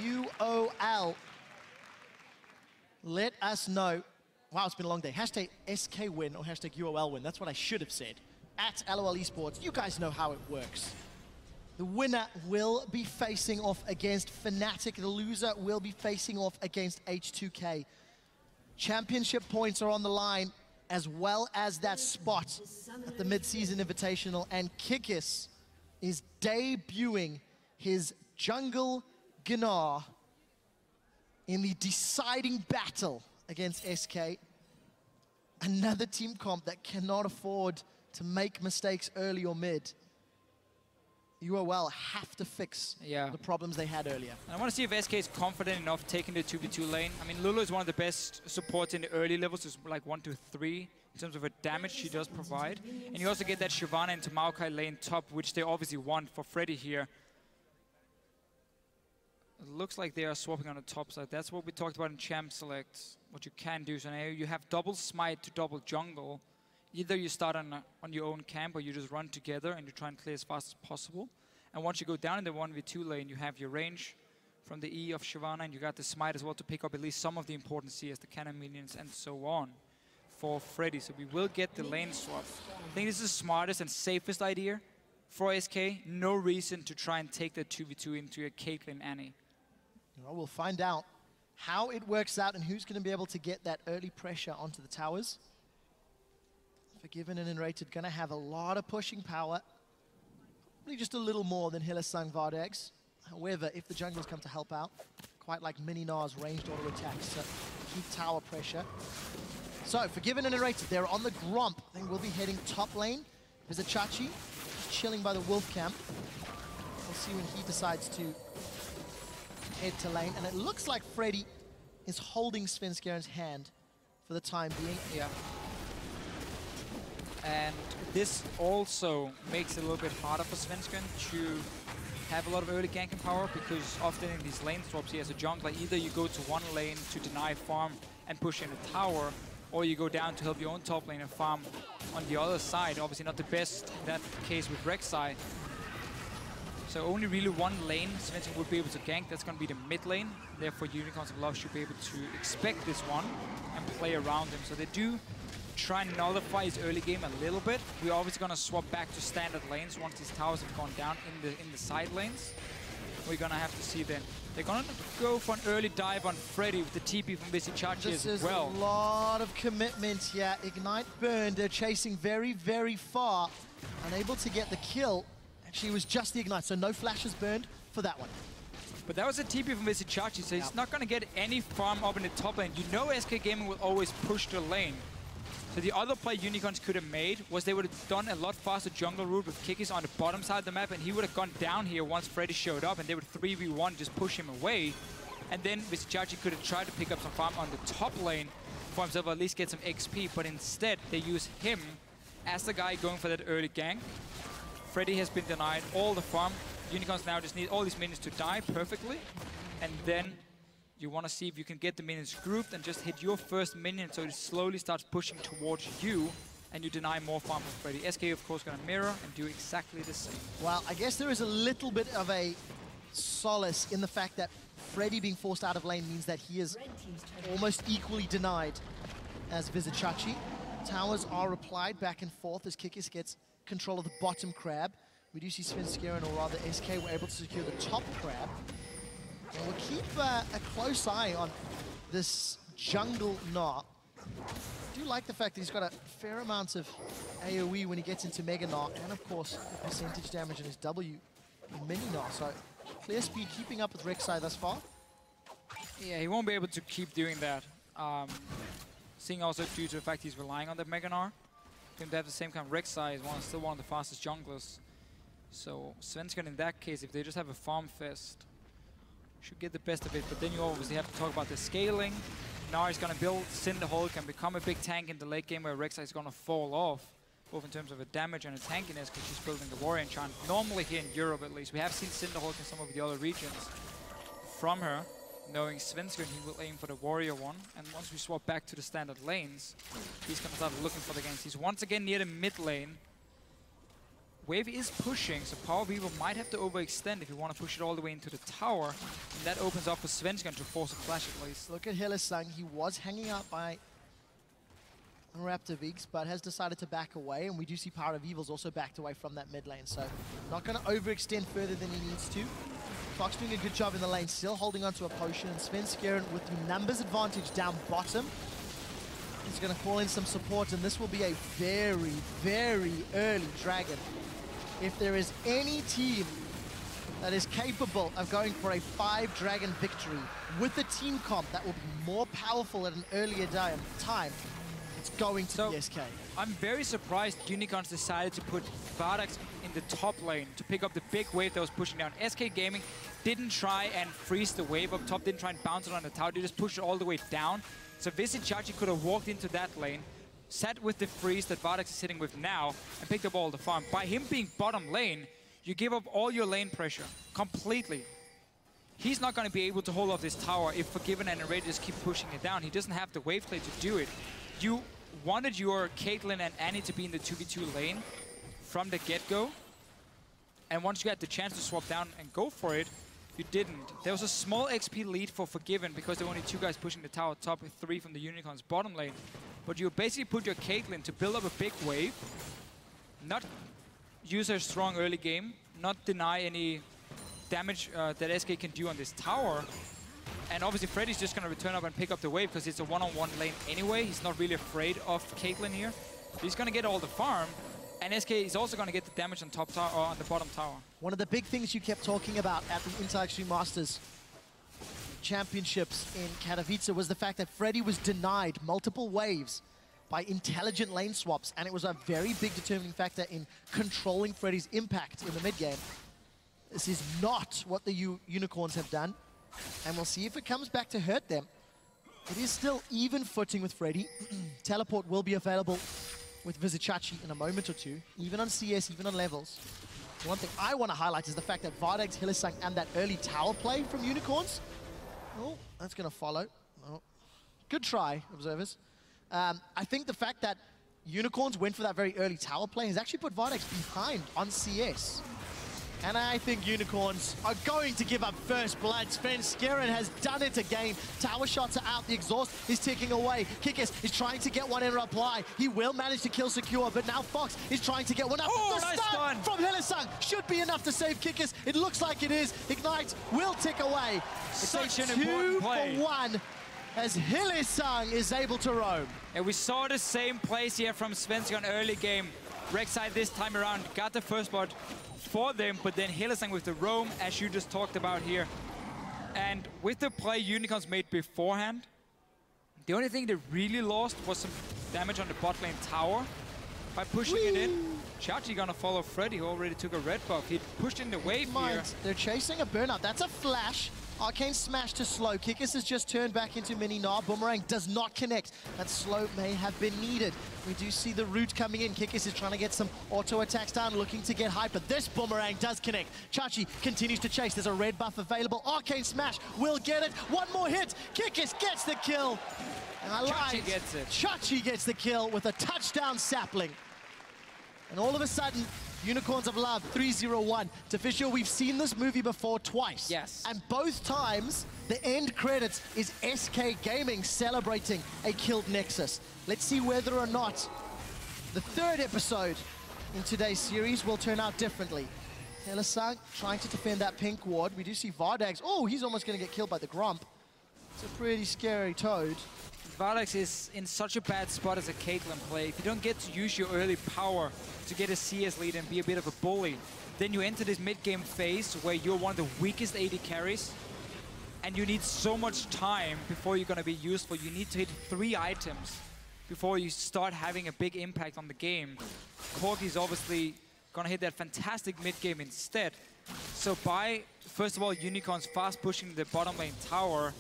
UOL. Let us know. Wow, it's been a long day. Hashtag SK win or hashtag UOL win. That's what I should have said. At LOL Esports, you guys know how it works. The winner will be facing off against Fnatic. The loser will be facing off against H2K. Championship points are on the line, as well as that spot at the mid-season invitational. And Kikis is debuting his jungle Gnar in the deciding battle against SK. Another team comp that cannot afford to make mistakes early or mid. UOL have to fix the problems they had earlier. And I want to see if SK is confident enough taking the 2v2 lane. I mean, Lulu is one of the best supports in the early levels. It's like 1 to 3 in terms of the damage she does provide. And you also get that Shyvana into Maokai lane top, which they obviously want for Freddy here. It looks like they are swapping on the top side. That's what we talked about in Champ Select. What you can do. So now you have double smite to double jungle. Either you start on your own camp or you just run together and you try and clear as fast as possible. And once you go down in the 1v2 lane, you have your range from the E of Shyvana, and you got the smite as well to pick up at least some of the important CS, the cannon minions and so on for Freddy. So we will get the lane swap. I think this is the smartest and safest idea for SK. No reason to try and take the 2v2 into a Caitlyn Annie. Well, we'll find out how it works out and who's going to be able to get that early pressure onto the towers. Forgiven and Enrated going to have a lot of pushing power. Probably just a little more than Hylissang Vardegs. However, if the junglers come to help out, quite like Mini Nar's ranged auto attacks to keep tower pressure. So, Forgiven and Enrated, they're on the Gromp. I think we'll be heading top lane. There's a Chachi chilling by the Wolf camp. We'll see when he decides to head to lane. And it looks like Freddy is holding Svenskjæren's hand for the time being. Yeah. And this also makes it a little bit harder for Svenskjæren to have a lot of early ganking power, because often in these lane swaps he has a jungler. Either you go to one lane to deny farm and push in a tower, or you go down to help your own top lane and farm on the other side. Obviously not the best in that case with Rek'Sai. So only really one lane Svenskjæren would be able to gank. That's going to be the mid lane. Therefore Unicorns of Love should be able to expect this one and play around him. So they do try and nullify his early game a little bit. We're obviously going to swap back to standard lanes once these towers have gone down in the side lanes. We're going to have to see then. They're going to go for an early dive on Freddy with the TP from Vizichachi as well. This is a lot of commitment here. Ignite burned. They're chasing very, very far. Unable to get the kill. Actually, it was just the Ignite, so no flashes burned for that one. But that was a TP from Vizichachi, so he's not going to get any farm up in the top lane. You know SK Gaming will always push the lane. So the other play Unicorns could have made was they would have done a lot faster jungle route with Kikis on the bottom side of the map, and he would have gone down here once Freddy showed up, and they would 3v1 just push him away. And then Vizichachi could have tried to pick up some farm on the top lane for himself, or at least get some XP, but instead they use him as the guy going for that early gank. Freddy has been denied all the farm. Unicorns now just need all these minions to die perfectly, and then you want to see if you can get the minions grouped and just hit your first minion so it slowly starts pushing towards you, and you deny more farm from Freddy. SK, of course, going to mirror and do exactly the same. Well, I guess there is a little bit of a solace in the fact that Freddy being forced out of lane means that he is almost equally denied as Vizichachi. Towers are replied back and forth as Kikis gets control of the bottom crab. We do see Svenskjæren, or rather SK, were able to secure the top crab. And we'll keep a close eye on this jungle Gnar. I do like the fact that he's got a fair amount of AoE when he gets into Mega Gnar, and of course the percentage damage in his W in Mini Gnar. So clear speed keeping up with Rek'Sai thus far. Yeah, he won't be able to keep doing that. Seeing also due to the fact he's relying on that Mega Gnar. For him to have the same kind of Rek'Sai is still one of the fastest junglers. So Svenskjæren in that case, if they just have a farm fest, should get the best of it, but then you obviously have to talk about the scaling. Now he's going to build Cinderhole, can become a big tank in the late game where Rek'Sai is going to fall off, both in terms of a damage and a tankiness, because she's building the Warrior Enchant. Normally here in Europe at least, we have seen Cinderhole in some of the other regions from her. Knowing Svenskjæren, he will aim for the Warrior one, and once we swap back to the standard lanes, he's going to start looking for the ganks. He's once again near the mid lane. Wave is pushing, so Power Weaver might have to overextend if you want to push it all the way into the tower. And that opens up for Svensson to force a flash at least. Look at Hylissang. He was hanging out by Raptor but has decided to back away, and we do see Power of Evil's also backed away from that mid lane, so not going to overextend further than he needs to. Fox doing a good job in the lane, still holding onto a potion, and Svensson with the numbers advantage down bottom. He's going to call in some support, and this will be a very, very early dragon. If there is any team that is capable of going for a 5-dragon victory with a team comp that will be more powerful at an earlier time, it's going to be SK. I'm very surprised Unicorns decided to put Vardax in the top lane to pick up the big wave that was pushing down. SK Gaming didn't try and freeze the wave up top, didn't try and bounce it on the tower, they just pushed it all the way down. So Vizichachi could have walked into that lane, sat with the freeze that Vardax is sitting with now, and picked up all the farm. By him being bottom lane, you give up all your lane pressure completely. He's not going to be able to hold off this tower if Forgiven and Array just keep pushing it down. He doesn't have the wave play to do it. You wanted your Caitlyn and Annie to be in the 2v2 lane from the get-go. And once you had the chance to swap down and go for it, you didn't. There was a small XP lead for Forgiven because there were only 2 guys pushing the tower top with 3 from the Unicorns bottom lane. But you basically put your Caitlyn to build up a big wave, not use her strong early game, not deny any damage that SK can do on this tower. And obviously Freddy's just going to return up and pick up the wave because it's a one-on-one lane anyway. He's not really afraid of Caitlyn here. He's going to get all the farm. And SK is also going to get the damage on top tower, or on the bottom tower. One of the big things you kept talking about at the Intel Extreme Masters Championships in Katowice was the fact that Freddy was denied multiple waves by intelligent lane swaps, and it was a very big determining factor in controlling Freddy's impact in the mid game. This is not what the Unicorns have done, and we'll see if it comes back to hurt them. It is still even footing with Freddy. Teleport will be available with Vizichachi in a moment or two, even on CS, even on levels. One thing I want to highlight is the fact that Vardax, Hylissang, and that early tower play from Unicorns. Oh, that's going to follow. Oh. Good try, observers. I think the fact that Unicorns went for that very early tower play has actually put Vardax behind on CS. And I think Unicorns are going to give up first blood. Svensson has done it again. Tower shots are out. The exhaust is ticking away. Kikis is trying to get one in reply. He will manage to kill Secure, but now Fox is trying to get one up. Oh, the nice stun from Hylissang should be enough to save Kikis. It looks like it is. Ignite will tick away. It's such an 2 important play. for 1 as Hylissang is able to roam. And we saw the same plays here from Svensson early game. Rek'Sai this time around got the first blood for them, but then Hylissang with the roam, as you just talked about here. And with the play Unicorns made beforehand, the only thing they really lost was some damage on the bot lane tower by pushing it in. Chachi gonna follow Freddy, who already took a red buff. He pushed in the wave here. They're chasing a burnout. That's a flash. Arcane smash to slow. Kikis has just turned back into mini Gnar. Boomerang does not connect. That slow may have been needed. We do see the root coming in. Kikis is trying to get some auto attacks down, looking to get hyper. This Boomerang does connect. Chachi continues to chase. There's a red buff available. Arcane smash will get it. One more hit. Kikis gets the kill. And I lied. Chachi gets it. Chachi gets the kill with a touchdown sapling. And all of a sudden, Unicorns of Love 3-0-1. Official, we've seen this movie before twice. Yes. And both times, the end credits is SK Gaming celebrating a killed Nexus. Let's see whether or not the 3rd episode in today's series will turn out differently. Hylissang trying to defend that pink ward. We do see Vardax. Oh, he's almost going to get killed by the Grump. It's a pretty scary Toad. Vardax is in such a bad spot as a Caitlyn play. If you don't get to use your early power to get a CS lead and be a bit of a bully, then you enter this mid-game phase where you're one of the weakest AD carries, and you need so much time before you're going to be useful. You need to hit 3 items before you start having a big impact on the game. Corki's obviously going to hit that fantastic mid-game instead. So by, first of all, Unicorns fast pushing the bottom lane tower,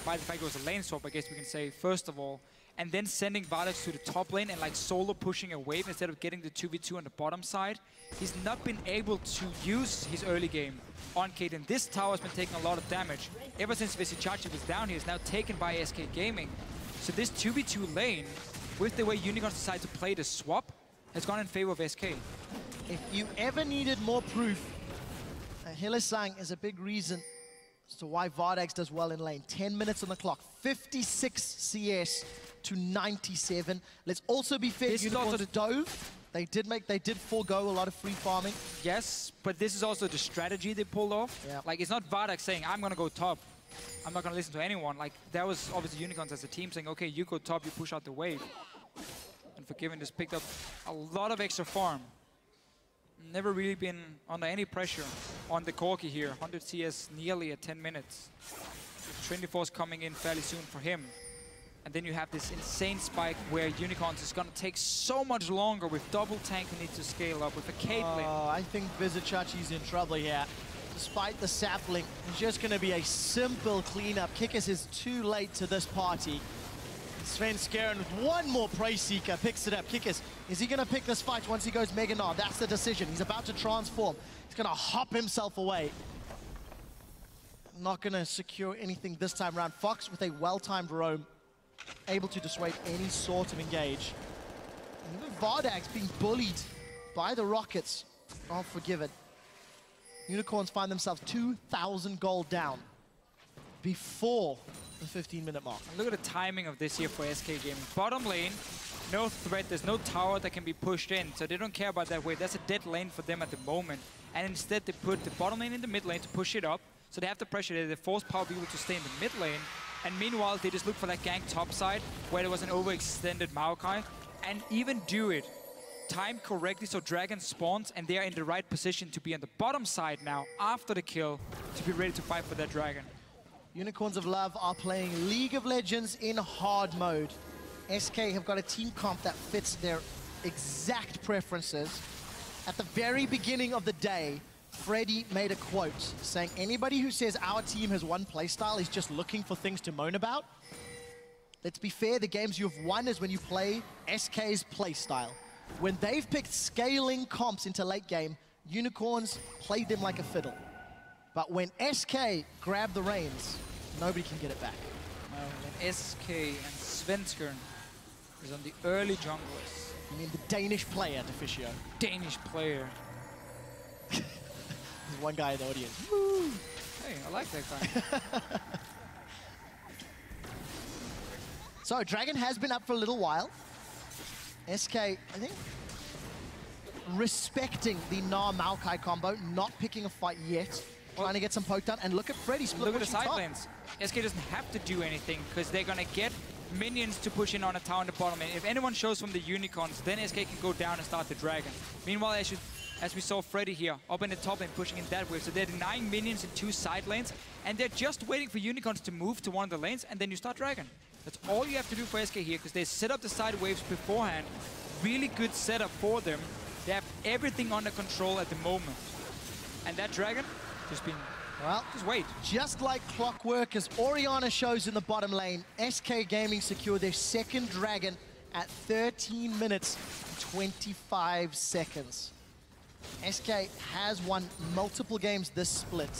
by the fact it was a lane swap, I guess we can say, first of all, and then sending Vardax to the top lane and like solo pushing a wave instead of getting the 2v2 on the bottom side. He's not been able to use his early game on Caitlyn. This tower has been taking a lot of damage. Ever since Vizichachi was down here, it's now taken by SK Gaming. So this 2v2 lane, with the way Unicorns decide to play the swap, has gone in favor of SK. If you ever needed more proof, Hillesang is a big reason as to why Vardags does well in lane. 10 minutes on the clock, 56 CS to 97. Let's also be fair, Unicorns dove. They did forego a lot of free farming. Yes, but this is also the strategy they pulled off. Yeah. Like, it's not Vardags saying, I'm gonna go top. I'm not gonna listen to anyone. Like, that was obviously Unicorns as a team saying, okay, you go top, you push out the wave. And Forgiven just picked up a lot of extra farm. Never really been under any pressure on the Corki here. 100 CS nearly at 10 minutes. Trinity Force coming in fairly soon for him. And then you have this insane spike where Unicorns is gonna take so much longer with double tank who needs to scale up with a Caitlyn. Oh, I think Vizichachi's in trouble here. Despite the sapling, it's just gonna be a simple cleanup. Kikis is too late to this party. Sven Skeren with one more Prey Seeker picks it up. Kikis, is he gonna pick this fight once he goes Mega Nod? That's the decision. He's about to transform. He's gonna hop himself away. Not gonna secure anything this time around. Fox with a well-timed roam, able to dissuade any sort of engage. And even Vardags being bullied by the Rockets. Not Forgiven. Unicorns find themselves 2,000 gold down before the 15-minute mark. And look at the timing of this here for SK Gaming. Bottom lane, no threat, there's no tower that can be pushed in, so they don't care about that wave. That's a dead lane for them at the moment. And instead they put the bottom lane in the mid lane to push it up, so they have the pressure there. They force Power Beagle to stay in the mid lane, and meanwhile they just look for that gank top side where there was an overextended Maokai, and even do it timed correctly so Dragon spawns and they are in the right position to be on the bottom side now after the kill to be ready to fight for that Dragon. Unicorns of Love are playing League of Legends in hard mode. SK have got a team comp that fits their exact preferences. At the very beginning of the day, Freddy made a quote saying, anybody who says our team has one playstyle is just looking for things to moan about. Let's be fair, the games you've won is when you play SK's playstyle. When they've picked scaling comps into late game, Unicorns played them like a fiddle. But when SK grab the reins, nobody can get it back. And SK and Svenskern is on the early junglers. You mean the Danish player, Deficio? Danish player. There's one guy in the audience. Woo! Hey, I like that guy. So, Dragon has been up for a little while. SK, I think, respecting the Gnar Maokai combo, not picking a fight yet. Trying to get some poke down, and look at Freddy split. Look at the side lanes. SK doesn't have to do anything because they're gonna get minions to push in on a tower in the bottom lane. If anyone shows from the Unicorns, then SK can go down and start the Dragon. Meanwhile, as we saw Freddy here, up in the top lane, pushing in that wave. So they're denying minions in two side lanes, and they're just waiting for Unicorns to move to one of the lanes, and then you start Dragon. That's all you have to do for SK here, because they set up the side waves beforehand. Really good setup for them. They have everything under control at the moment. And that Dragon just been, well, just wait. Just like clockwork, as Orianna shows in the bottom lane, SK Gaming secured their second Dragon at 13 minutes, 25 seconds. SK has won multiple games this split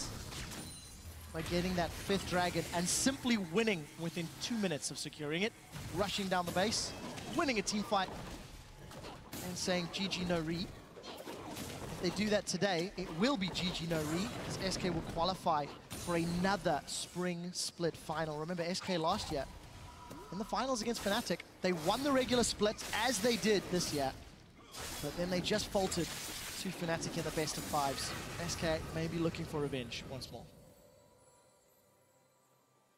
by getting that fifth Dragon and simply winning within 2 minutes of securing it, rushing down the base, winning a team fight, and saying GG no re. If they do that today, it will be GG no re, because SK will qualify for another spring split final. Remember, SK last year, in the finals against Fnatic, they won the regular split as they did this year, but then they just faltered to Fnatic in the best of fives. SK may be looking for revenge once more.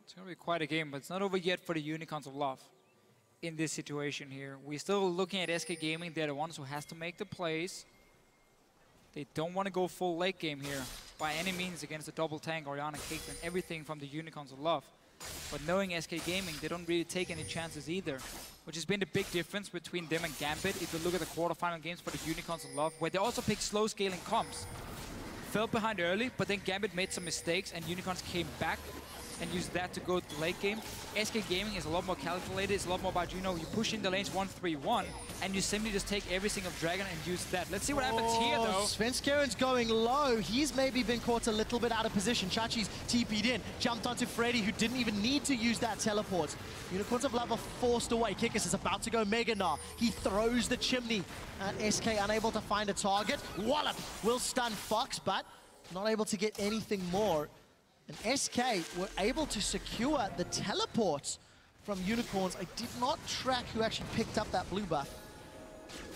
It's going to be quite a game, but it's not over yet for the Unicorns of Love in this situation here. We're still looking at SK Gaming. They're the ones who has to make the plays. They don't want to go full late game here by any means against a double tank, Orianna, Caitlyn, everything from the Unicorns of Love. But knowing SK Gaming, they don't really take any chances either, which has been the big difference between them and Gambit. If you look at the quarterfinal games for the Unicorns of Love, where they also picked slow scaling comps. Fell behind early, but then Gambit made some mistakes and Unicorns came back and use that to go to late game. SK Gaming is a lot more calculated. It's a lot more about, you know, you push in the lanes 1-3-1, and you simply just take every single dragon and use that. Let's see what happens here, though. Svenskaren's going low. He's maybe been caught a little bit out of position. Chachi's TP'd in, jumped onto Freddy, who didn't even need to use that teleport. Unicorns of Love are forced away. Kikis is about to go Mega Gnar. He throws the chimney, and SK unable to find a target. Wallop will stun Fox, but not able to get anything more. And SK were able to secure the teleports from Unicorns. I did not track who actually picked up that blue buff.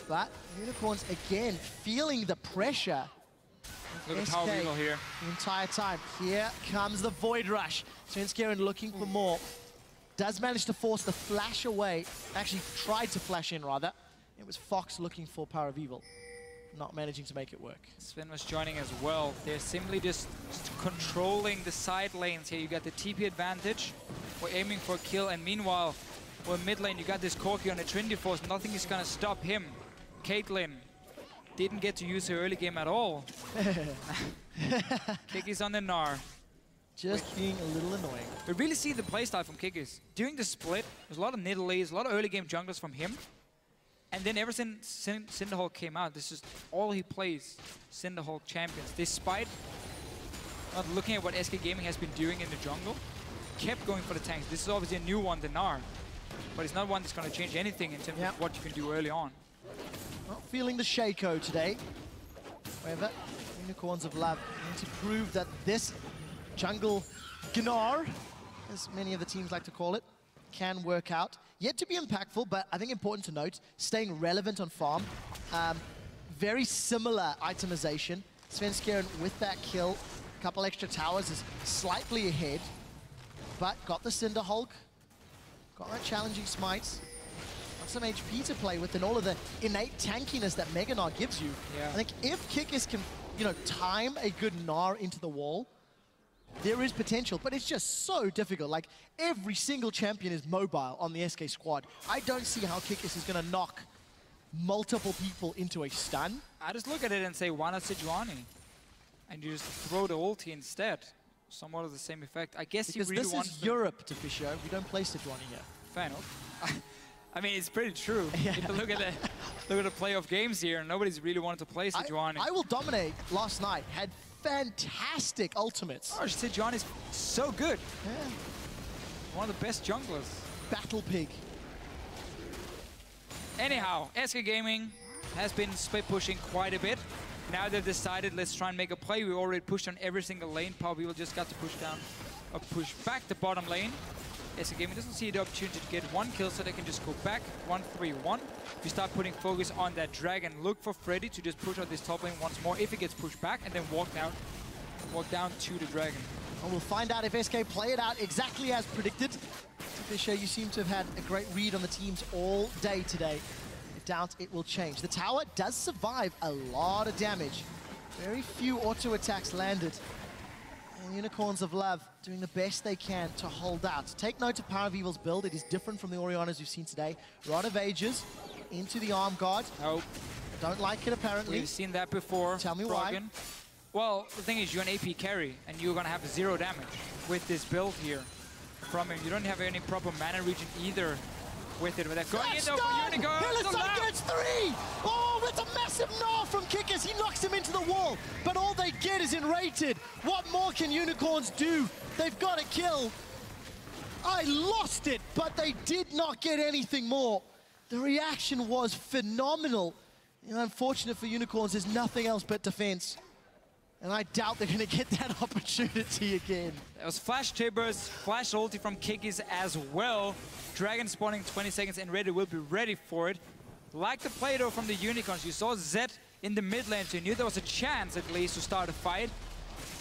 But Unicorns, again, feeling the pressure. Look at Power Eagle here. The entire time. Here comes the Void Rush. Svenskeren looking for more. Does manage to force the flash away. Actually tried to flash in, rather. It was Fox looking for Power of Evil. Not managing to make it work. Sven was joining as well. They're simply just controlling the side lanes here. You got the TP advantage. We're aiming for a kill, and meanwhile, we're mid lane. You got this Corki on the Trinity Force. Nothing is gonna stop him. Caitlyn didn't get to use her early game at all. Kikis on the Gnar. Just being a little annoying. We really see the playstyle from Kikis. During the split, there's a lot of Nidalees, a lot of early game junglers from him. And then ever since Cinderhawk came out, this is all he plays, Cinderhawk champions. Despite not looking at what SK Gaming has been doing in the jungle, kept going for the tanks. This is obviously a new one, the Gnar. But it's not one that's going to change anything in terms of what you can do early on. Not feeling the Shaco today. However, Unicorns of Love need to prove that this jungle Gnar, as many of the teams like to call it, can work out. Yet to be impactful, but I think important to note, staying relevant on farm. Very similar itemization. Svenskeren with that kill, a couple extra towers, is slightly ahead, but got the Cinder Hulk, got that challenging smites, got some HP to play with, and all of the innate tankiness that Mega Gnar gives you. Yeah. I think if Kikis can, you know, time a good Gnar into the wall, there is potential, but it's just so difficult. Like, every single champion is mobile on the SK squad. I don't see how Kikis is going to knock multiple people into a stun. I just look at it and say, why not Sejuani? And you just throw the ulti instead. Somewhat of the same effect. I guess because you really want... this is Europe, Fisher. We don't play Sejuani here. Fair enough. I mean, it's pretty true. Yeah. If you look at the playoff games here, nobody's really wanted to play Sejuani. I will dominate last night. Had fantastic ultimates. Oh, Sejuani's so good. Yeah. One of the best junglers. Battle Pig. Anyhow, SK Gaming has been split pushing quite a bit. Now they've decided, let's try and make a play. We already pushed on every single lane. Power People just got to push down, or push back the bottom lane. SK Gaming doesn't see the opportunity to get one kill, so they can just go back 1-3-1. You start putting focus on that dragon. Look for Freddy to just push out this top lane once more if it gets pushed back, and then walk down to the dragon. And we'll find out if SK play it out exactly as predicted. Fisher, you seem to have had a great read on the teams all day today. I doubt it will change. The tower does survive a lot of damage. Very few auto attacks landed. And Unicorns of Love doing the best they can to hold out. Take note of Power of Evil's build. It is different from the Oriannas we've seen today. Rod of Ages into the arm guard. Nope. Don't like it, apparently. We've seen that before. Tell me Froggen. why. Well, the thing is, you're an AP carry, and you're going to have 0 damage with this build here from him. You don't have any proper mana region either with it. With that going in though for Unicorns. Hillison gets 3! Oh, it's a massive gnaw from Kikis. He knocks him into the wall, but all they get is enrated. What more can Unicorns do? They've got a kill. I lost it, but they did not get anything more. The reaction was phenomenal. You know, unfortunate for Unicorns, there's nothing else but defense. And I doubt they're going to get that opportunity again. There was flash timbers, flash ulti from Kikis as well. Dragon spawning 20 seconds and Ready will be ready for it. Like the play though from the Unicorns, you saw Zed in the mid lane, so you knew there was a chance at least to start a fight.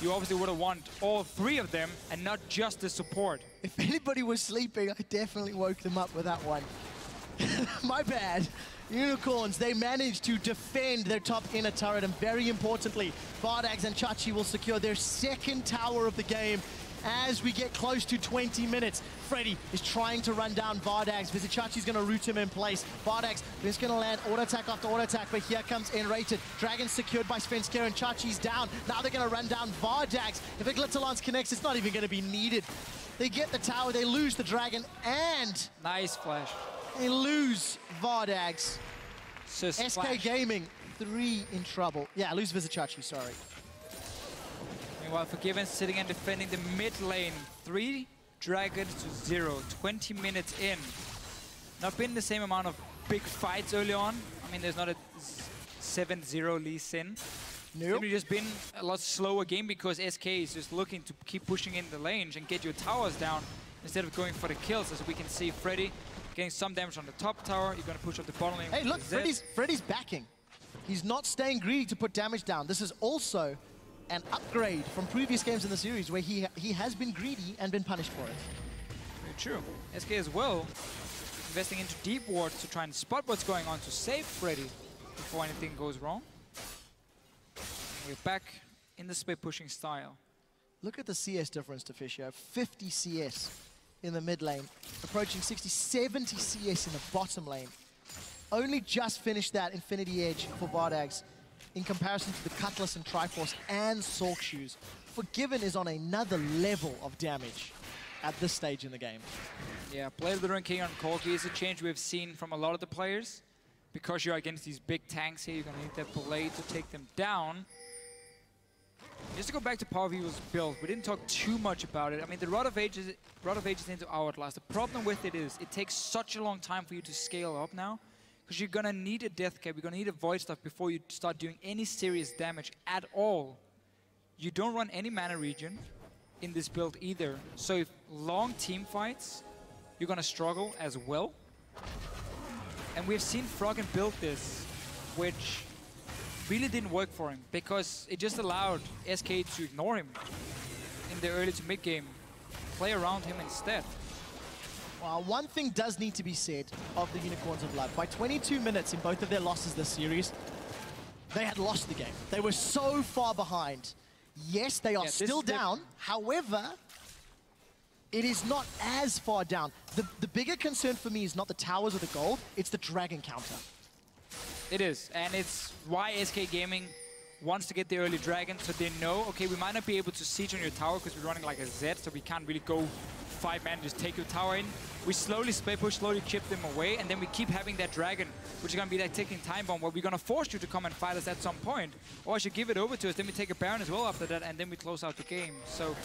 You obviously would have wanted all 3 of them and not just the support. If anybody was sleeping, I definitely woke them up with that one. My bad. Unicorns, they managed to defend their top inner turret, and very importantly, Vardags and Chachi will secure their 2nd tower of the game as we get close to 20 minutes. Freddy is trying to run down Vardags. Vizichachi's going to root him in place. Vardags is going to land auto attack after auto attack, but here comes Enrated. Dragon secured by Svenskeren, and Chachi's down. Now they're going to run down Vardags. If a Glitterlance connects, it's not even going to be needed. They get the tower, they lose the dragon, and Nice flash. they lose Vardags. So SK splash. Gaming, 3 in trouble. Yeah, lose Vizichachi, sorry. Meanwhile, Forgiven sitting and defending the mid lane. 3 dragons to 0, 20 minutes in. Not been the same amount of big fights early on. I mean, there's not a 7-0 Lee Sin. Nope. Simply just been a lot slower game because SK is just looking to keep pushing in the lanes and get your towers down instead of going for the kills. As we can see, Freddy getting some damage on the top tower. You're going to push up the bottom lane. Hey, look, Freddy's backing. He's not staying greedy to put damage down. This is also an upgrade from previous games in the series where he has been greedy and been punished for it. Very true. SK as well, investing into deep wards to try and spot what's going on to save Freddy before anything goes wrong. We're back in the split pushing style. Look at the CS difference to Fisher. 50 CS in the mid lane, approaching 60, 70 CS in the bottom lane. Only just finished that Infinity Edge for Vardags in comparison to the Cutlass and Triforce and Sork Shoes. Forgiven is on another level of damage at this stage in the game. Yeah, Blade of the Ruined King on Corki is a change we've seen from a lot of the players. Because you're against these big tanks here, you're going to need that Blade to take them down. Just to go back to Power Evil's build, we didn't talk too much about it. I mean, the Rod of Ages into Hourglass. The problem with it is it takes such a long time for you to scale up now, because you're going to need a Death Cap, you're going to need a Void Stuff before you start doing any serious damage at all. You don't run any mana regen in this build either. So if long team fights, you're going to struggle as well. And we've seen Froggen build this, which really didn't work for him because it just allowed SK to ignore him in the early to mid game, play around him instead. Well, one thing does need to be said of the Unicorns of Love. By 22 minutes in both of their losses this series, they had lost the game. They were so far behind. Yes, they are still down. However, it is not as far down. The bigger concern for me is not the towers or the gold, it's the dragon counter. It is, and it's why SK Gaming wants to get the early dragon, so they know, okay, we might not be able to siege on your tower because we're running like a Z, so we can't really go 5 man, just take your tower in. We slowly split push, slowly chip them away, and then we keep having that dragon, which is going to be like taking time bomb, where we're going to force you to come and fight us at some point. Or I should give it over to us, then we take a Baron as well after that, and then we close out the game. So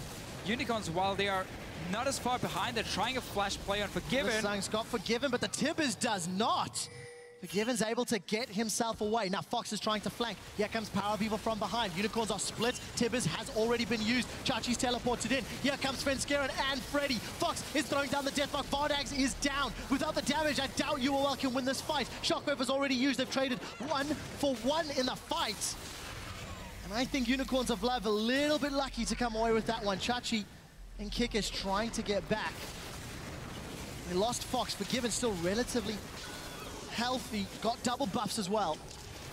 Unicorns, while they are not as far behind, they're trying a flash play on Forgiven. Sang's got Forgiven, but the Tibbers does not. Forgiven's able to get himself away. Now Fox is trying to flank. Here comes Power of Evil from behind. Unicorns are split. Tibbers has already been used. Chachi's teleported in. Here comes Svenskeren and Freddy. Fox is throwing down the Deathmark. Vardags is down. Without the damage, I doubt UOL can win this fight. Shockwave is already used. They've traded 1-for-1 in the fight. And I think Unicorns of Love a little bit lucky to come away with that one. Chachi and Kick is trying to get back. They lost Fox. Forgiven still relatively healthy, got double buffs as well.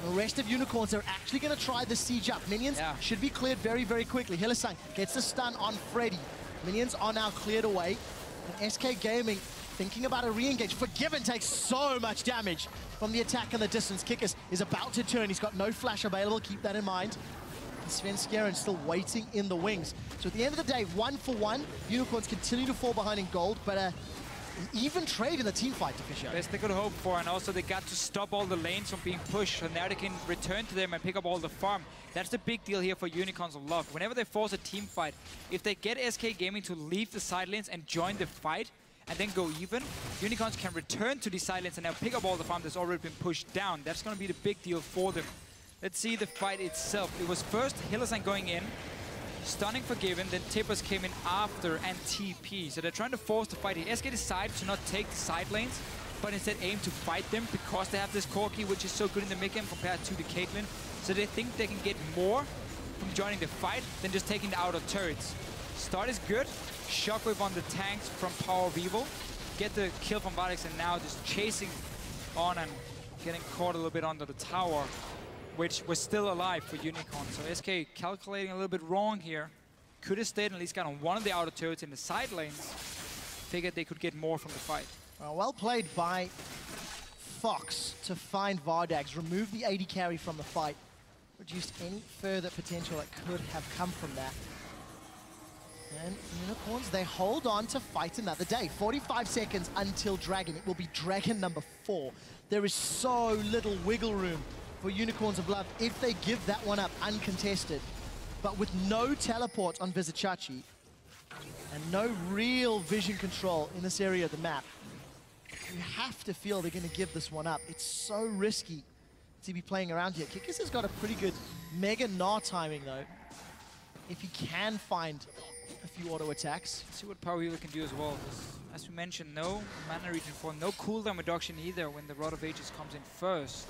The rest of Unicorns are actually going to try the siege up. Minions should be cleared very, very quickly. Hillisang gets the stun on Freddy. Minions are now cleared away. And SK Gaming thinking about a re-engage. Forgiven takes so much damage from the attack in the distance. Kickus is about to turn. He's got no flash available. Keep that in mind. And Svenskeren still waiting in the wings. So at the end of the day, 1-for-1. Unicorns continue to fall behind in gold, but an even trade in the team fight to Fisher. Best they could hope for, and also they got to stop all the lanes from being pushed, so now they can return to them and pick up all the farm. That's the big deal here for Unicorns of Love. Whenever they force a team fight, if they get SK Gaming to leave the side lanes and join the fight, and then go even, Unicorns can return to the side lanes and now pick up all the farm that's already been pushed down. That's going to be the big deal for them. Let's see the fight itself. It was first Hillisang going in, stunning Forgiven, then Tippers came in after and TP. So they're trying to force the fight here. SK decided to not take the side lanes, but instead aim to fight them because they have this Corki, which is so good in the mid game compared to the Caitlyn. So they think they can get more from joining the fight than just taking the outer turrets. Start is good. Shockwave on the tanks from Power of Evil. Get the kill from Vardags, and now just chasing on and getting caught a little bit under the tower, which was still alive for Unicorn. So SK calculating a little bit wrong here. Could have stayed and at least got on one of the outer turrets in the side lanes. Figured they could get more from the fight. Well played by Fox to find Vardags, remove the AD carry from the fight, reduced any further potential that could have come from that. And Unicorns, they hold on to fight another day. 45 seconds until Dragon. It will be Dragon number 4. There is so little wiggle room for Unicorns of Love if they give that one up uncontested. But with no teleport on Vizicachi and no real vision control in this area of the map, you have to feel they're going to give this one up. It's so risky to be playing around here. Kikis has got a pretty good Mega Gnar timing though. If he can find a few auto attacks. See what Power Weaver can do as well. As we mentioned, no mana regen 4, no cooldown reduction either when the Rod of Ages comes in first.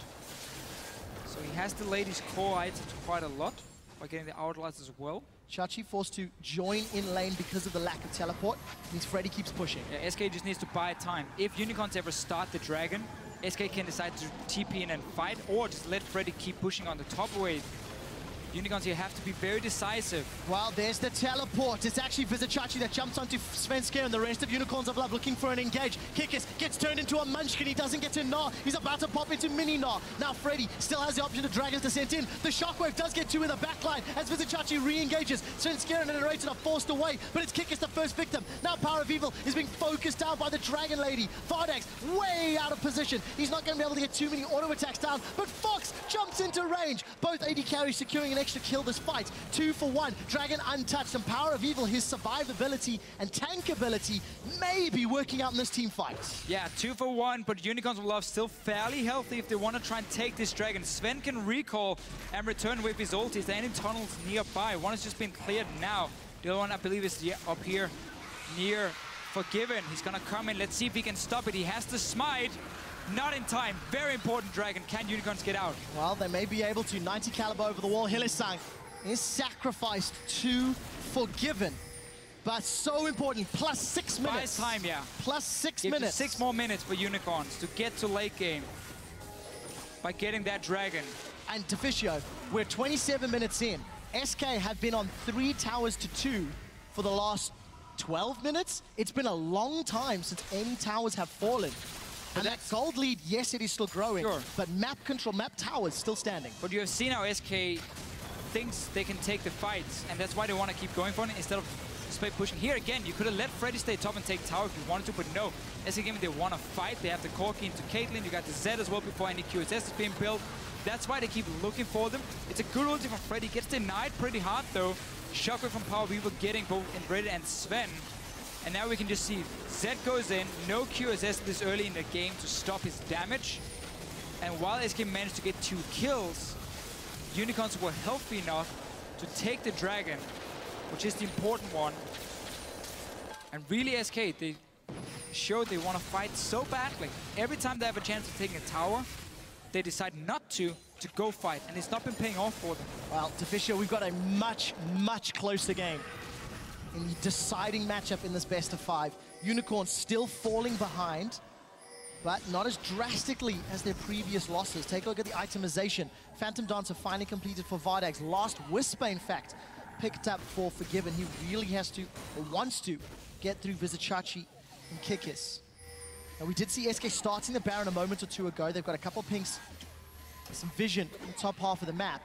So he has delayed his core items quite a lot by getting the Outlights as well. Chachi forced to join in lane because of the lack of teleport. Means Freddy keeps pushing. Yeah, SK just needs to buy time. If Unicorns ever start the Dragon, SK can decide to TP in and fight, or just let Freddy keep pushing on the top wave. Unicorns here have to be very decisive. Well, there's the teleport. It's actually Vizicachi that jumps onto Svenskar, and the rest of Unicorns of Love looking for an engage. Kikis gets turned into a Munchkin. He doesn't get to Gnar. He's about to pop into Mini Gnar. Now Freddy still has the option of Dragon's Descent in. The Shockwave does get 2 in the backline as Vizicachi re-engages. Svenskar and the Narrator are forced away, but it's Kikis the first victim. Now Power of Evil is being focused down by the Dragon Lady. Vardax way out of position. He's not going to be able to get too many auto attacks down, but Fox jumps into range. Both AD carries securing an extra kill this fight. 2 for 1. Dragon untouched, and Power of Evil, his survivability and tankability may be working out in this team fight. Yeah, 2 for 1, but Unicorns of Love still fairly healthy if they want to try and take this Dragon. Sven can recall and return with his ulti. Is there any tunnels nearby? One has just been cleared now. The other one, I believe, is up here near Forgiven. He's going to come in. Let's see if he can stop it. He has to smite. Not in time. Very important Dragon. Can Unicorns get out? Well, they may be able to. 90 caliber over the wall. Hillesang is sacrificed to Forgiven. But so important. Plus 6 minutes. Buys time, yeah. Plus 6 Gives minutes. 6 more minutes for Unicorns to get to late game by getting that Dragon. And Deficio, we're 27 minutes in. SK have been on 3 towers to 2 for the last 12 minutes. It's been a long time since any towers have fallen. And that gold lead, yes, it is still growing, sure, but map control, map towers still standing. But you have seen how SK thinks they can take the fights, and that's why they want to keep going for it instead of just pushing. Here again, you could have let Freddy stay top and take tower if you wanted to, but no. SK Gaming, they want to fight. They have the core key into Caitlyn. You got the Z as well before any QSS is being built. That's why they keep looking for them. It's a good ulti from Freddy. Gets denied pretty hard though. Shockwave from Power Weaver getting both Inbred and Sven. And now we can just see Zed goes in, no QSS this early in the game to stop his damage. And while SK managed to get 2 kills, Unicorns were healthy enough to take the Dragon, which is the important one. And really SK, they showed they want to fight so badly. Every time they have a chance of taking a tower, they decide not to go fight. And it's not been paying off for them. Well, Deficio, we've got a much, much closer game in the deciding matchup in this best of 5. Unicorns still falling behind, but not as drastically as their previous losses. Take a look at the itemization. Phantom Dancer finally completed for Vardax. Last Whisper, in fact, picked up for Forgiven. He really has to, or wants to, get through Vizicachi and Kikis. Now, we did see SK starting the Baron a moment or 2 ago. They've got a couple of pinks, some vision in the top half of the map.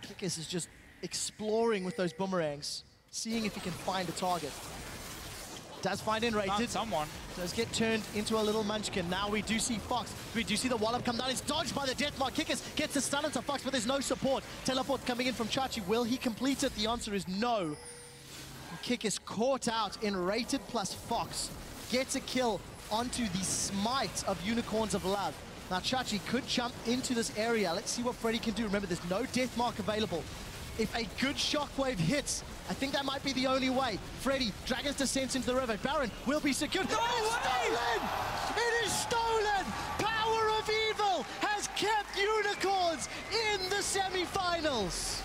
Kikis is just exploring with those boomerangs, seeing if he can find a target. Does find Enrated. Found someone. Does get turned into a little munchkin. Now we do see Fox. We do see the wallop come down. It's dodged by the Deathmark. Kikis gets the stun into Fox, but there's no support. Teleport coming in from Chachi. Will he complete it? The answer is no. Kikis caught out. Enrated plus Fox gets a kill onto the smite of Unicorns of Love. Now Chachi could jump into this area. Let's see what Freddy can do. Remember, there's no Deathmark available. If a good shockwave hits, I think that might be the only way. Freddy, Dragon's Descent into the river. Baron will be secured. No way! It is stolen! Power of Evil has kept Unicorns in the semi-finals.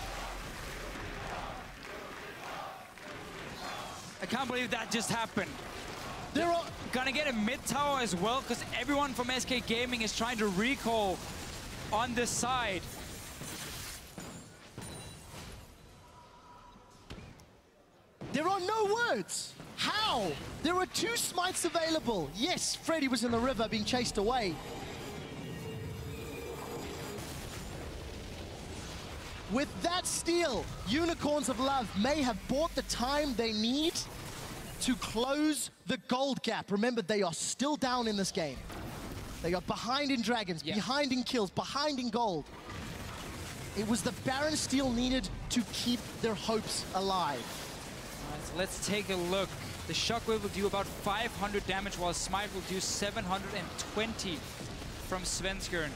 I can't believe that just happened. They're gonna get a mid tower as well, because everyone from SK Gaming is trying to recall on this side. There are no words. How? There were 2 smites available. Yes, Freddy was in the river being chased away. With that steal, Unicorns of Love may have bought the time they need to close the gold gap. Remember, they are still down in this game. They are behind in Dragons, behind in kills, behind in gold. It was the baronsteal needed to keep their hopes alive. All right, so let's take a look. The Shockwave will do about 500 damage, while Smite will do 720 from Svenskeren.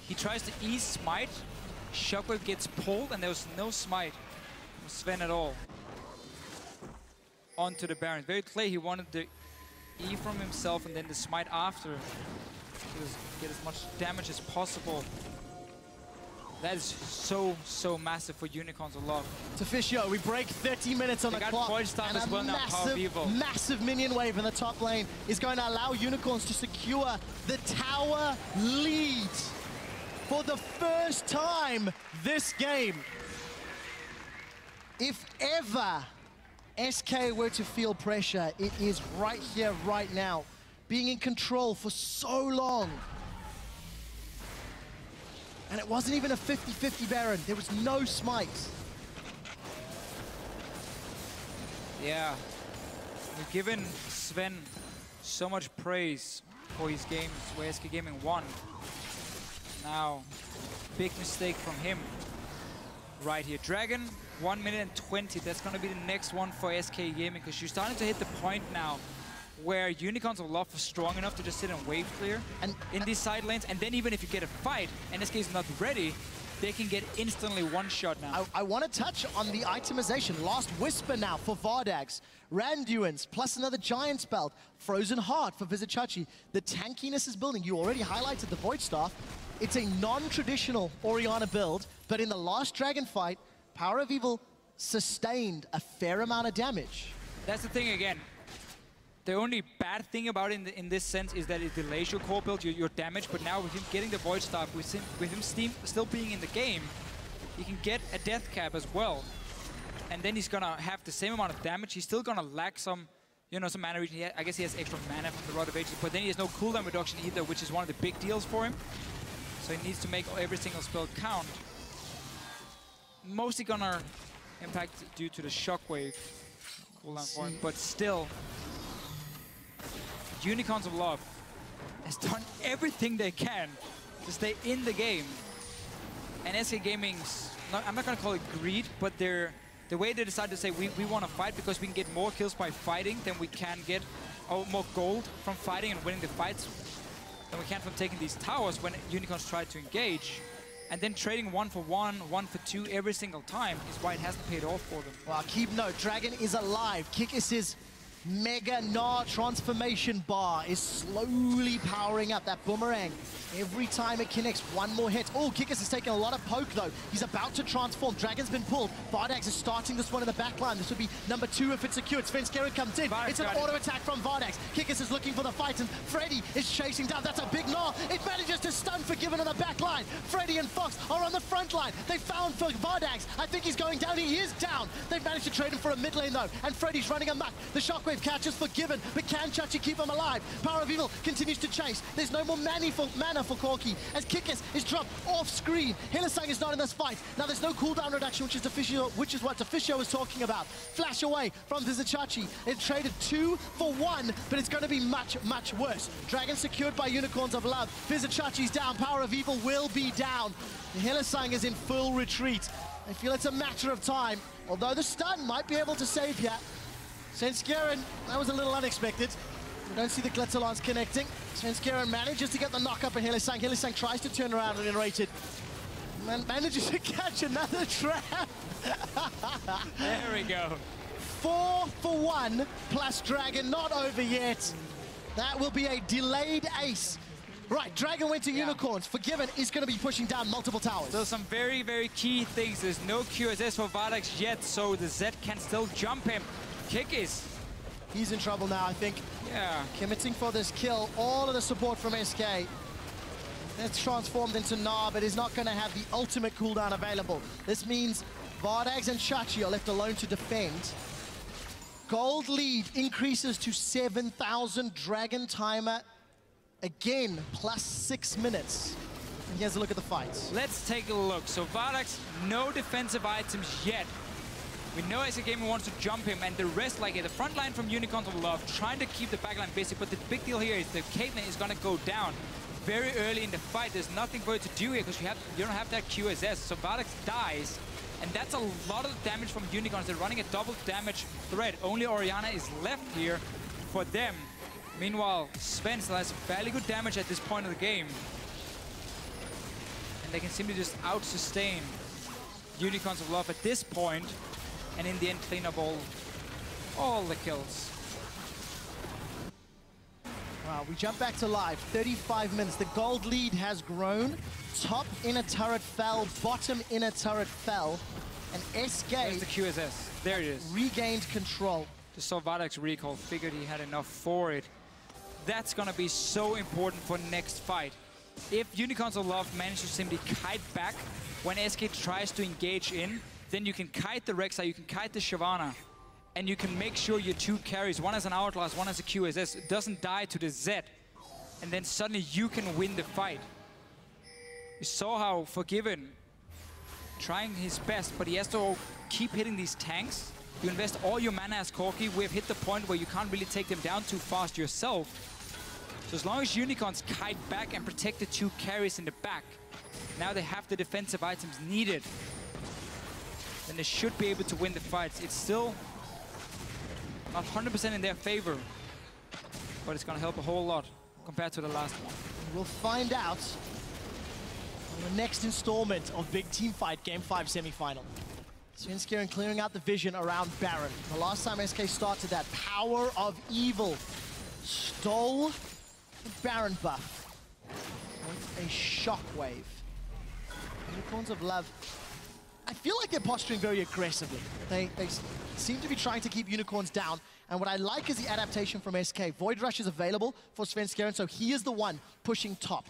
He tries to ease Smite. Shockwave gets pulled, and there was no Smite from Sven at all. Onto the Baron. Very clear he wanted the E from himself and then the Smite after to get as much damage as possible. That is so massive for Unicorns of Love. To Viedeo, we break 30 minutes on the clock. And as well now, massive minion wave in the top lane is going to allow Unicorns to secure the tower lead for the first time this game. If ever SK were to feel pressure, it is right here, right now. Being in control for so long. And it wasn't even a 50-50 Baron. There was no smite. Yeah. We've given Sven so much praise for his games where SK Gaming won. Now, big mistake from him right here. Dragon, 1 minute and 20. That's going to be the next one for SK Gaming, because you're starting to hit the point now where Unicorns of Love are strong enough to just sit and wave clear in these side lanes. And then even if you get a fight and SK is not ready, they can get instantly one-shot now. I want to touch on the itemization. Last Whisper now for Vardags. Randuin's plus another Giant's Belt. Frozen Heart for Vizichachi. The tankiness is building. You already highlighted the Void Staff. It's a non-traditional Orianna build, but in the last Dragon fight, Power of Evil sustained a fair amount of damage. That's the thing again. The only bad thing about it in this sense is that it delays your core build, your damage, but now with him getting the Void Staff, with him still being in the game, he can get a death cap as well. And then he's gonna have the same amount of damage. He's still gonna lack some, you know, some mana regen. I guess he has extra mana from the Rod of Ages, but then he has no cooldown reduction either, which is one of the big deals for him. So he needs to make every single spell count. Mostly gonna impact due to the Shockwave cooldown for him, but still, Unicorns of Love has done everything they can to stay in the game. And SK Gaming's, I'm not going to call it greed, but the way they decided to say we want to fight because we can get more kills by fighting than we can get, or more gold from fighting and winning the fights than we can from taking these towers when Unicorns try to engage. And then trading 1 for 1, 1 for 2 every single time is why it hasn't paid off for them. Well, keep note, Dragon is alive. Kikis's Mega Gnar transformation bar is slowly powering up. That boomerang, every time it connects, one more hit. Oh, Kikis is taking a lot of poke though. He's about to transform. Dragon's been pulled. Vardags is starting this one in the back line. This would be number 2 if it's secured. Svenskeren comes in. It's an auto attack from Vardags. Kikis is looking for the fight, and Freddy is chasing down. That's a big Gnar. It manages to stun Forgiven on the back line. Freddy and Fox are on the front line. They found for Vardags. I think he's going down. He is down. They've managed to trade him for a mid lane though, and Freddy's running amok. The Shockwave catches Forgiven, but can Chachi keep him alive? Power of Evil continues to chase. There's no more mana for Corki as Kikis is dropped off screen. Hylissang is not in this fight. Now there's no cooldown reduction, which is what Viedeo was talking about. Flash away from Vizichachi. It traded 2 for 1, but it's going to be much worse. Dragon secured by Unicorns of Love. Vizichachi's down. Power of Evil will be down. Hylissang is in full retreat. I feel it's a matter of time, although the stun might be able to save here. Svenskeren, that was a little unexpected. We don't see the Glitzerlance connecting. Svenskeren manages to get the knock up in Hylissang. Hylissang tries to turn around and iterate. Manages to catch another trap. There we go. 4 for 1 plus Dragon, not over yet. That will be a delayed ace. Right, Dragon went to Unicorns. Forgiven is going to be pushing down multiple towers. So some very key things. There's no QSS for Vardags yet, so the Zed can still jump him. Kikis. He's in trouble now, I think. Yeah. Committing for this kill. All of the support from SK. That's transformed into Gnar, but is not going to have the ultimate cooldown available. This means Vardags and Chachi are left alone to defend. Gold lead increases to 7,000. Dragon timer again, plus 6 minutes. Here's a look at the fights. Let's take a look. So Vardax, no defensive items yet. We know SK Gaming wants to jump him, and the rest, like the front line from Unicorns of Love, trying to keep the backline busy. But the big deal here is the Caitlyn is going to go down very early in the fight. There's nothing for it to do here because you don't have that QSS. So Vardax dies, and that's a lot of damage from Unicorns. They're running a double damage threat. Only Orianna is left here for them. Meanwhile, Sven still has fairly good damage at this point of the game. And they can simply just out-sustain Unicorns of Love at this point, and in the end clean up all the kills. Wow, we jump back to live, 35 minutes. The gold lead has grown. Top inner turret fell, bottom inner turret fell, and SK... There's the QSS, there it is. Regained control. Just saw Vardax recall, figured he had enough for it. That's gonna be so important for next fight. If Unicorns of Love manage to simply kite back when SK tries to engage in, then you can kite the Rek'Sai, you can kite the Shyvana, and you can make sure your two carries, one as an Hourglass, one as a QSS, doesn't die to the Z, and then suddenly you can win the fight. You saw how Forgiven trying his best, but he has to keep hitting these tanks. You invest all your mana as Corki. We have hit the point where you can't really take them down too fast yourself. So as long as Unicorns kite back and protect the two carries in the back, now they have the defensive items needed, then they should be able to win the fights. It's still not 100% in their favor, but it's going to help a whole lot compared to the last one. We'll find out on the next installment of Big Team Fight Game 5 semi-final. Svenskeren clearing out the vision around Baron. The last time SK started that, Power of Evil stole the Baron buff with a shockwave. Unicorns of Love, I feel like they're posturing very aggressively. They seem to be trying to keep Unicorns down. And what I like is the adaptation from SK. Void Rush is available for Svenskeren, so he is the one pushing top.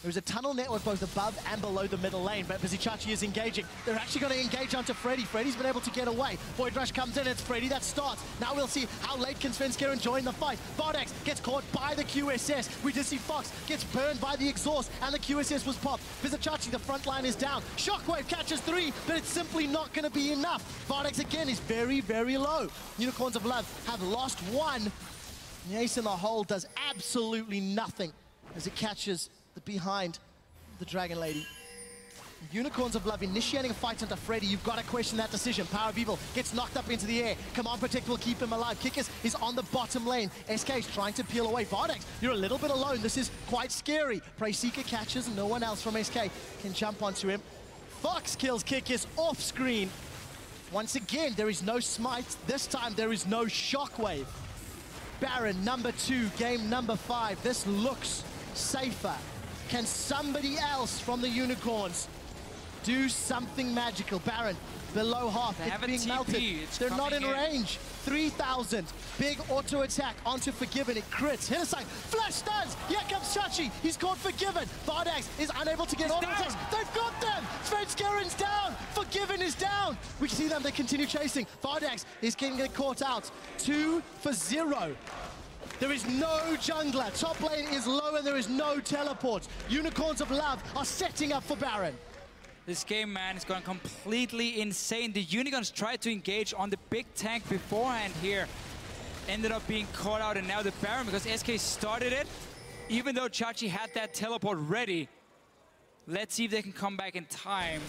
There's a tunnel network both above and below the middle lane, but Vizichachi is engaging. They're actually going to engage onto Freddy. Freddy's been able to get away. Void Rush comes in, it's Freddy that starts. Now we'll see how late can Svenskeren join the fight. Vardax gets caught by the QSS. We just see Fox gets burned by the exhaust, and the QSS was popped. Vizichachi, the front line is down. Shockwave catches 3, but it's simply not going to be enough. Vardax again is very, very low. Unicorns of Love have lost 1. The ace in the hole does absolutely nothing as it catches the behind the Dragon Lady. Unicorns of Love initiating a fight onto Freddy. You've got to question that decision. Power of Evil gets knocked up into the air. Command Protect will keep him alive. Kikis is on the bottom lane. SK is trying to peel away. Vardax, you're a little bit alone. This is quite scary. Prey Seeker catches. No one else from SK can jump onto him. Fox kills Kikis off screen. Once again, there is no smite. This time, there is no shockwave. Baron, number 2, game number 5. This looks safer. Can somebody else from the Unicorns do something magical? Baron, below half, it's being melted. They're not in range. 3,000. Big auto attack onto Forgiven. It crits. Hit a side. Flash stuns. Here comes Chachi. He's caught Forgiven. Vardax is unable to get auto attacks. They've got them. Svenskeren's down. Forgiven is down. We see them. They continue chasing. Vardax is getting caught out. 2 for 0. There is no jungler. Top lane is low and there is no teleports. Unicorns of Love are setting up for Baron. This game, man, is going completely insane. The Unicorns tried to engage on the big tank beforehand here. Ended up being caught out, and now the Baron, because SK started it, even though Chachi had that teleport ready. Let's see if they can come back in time.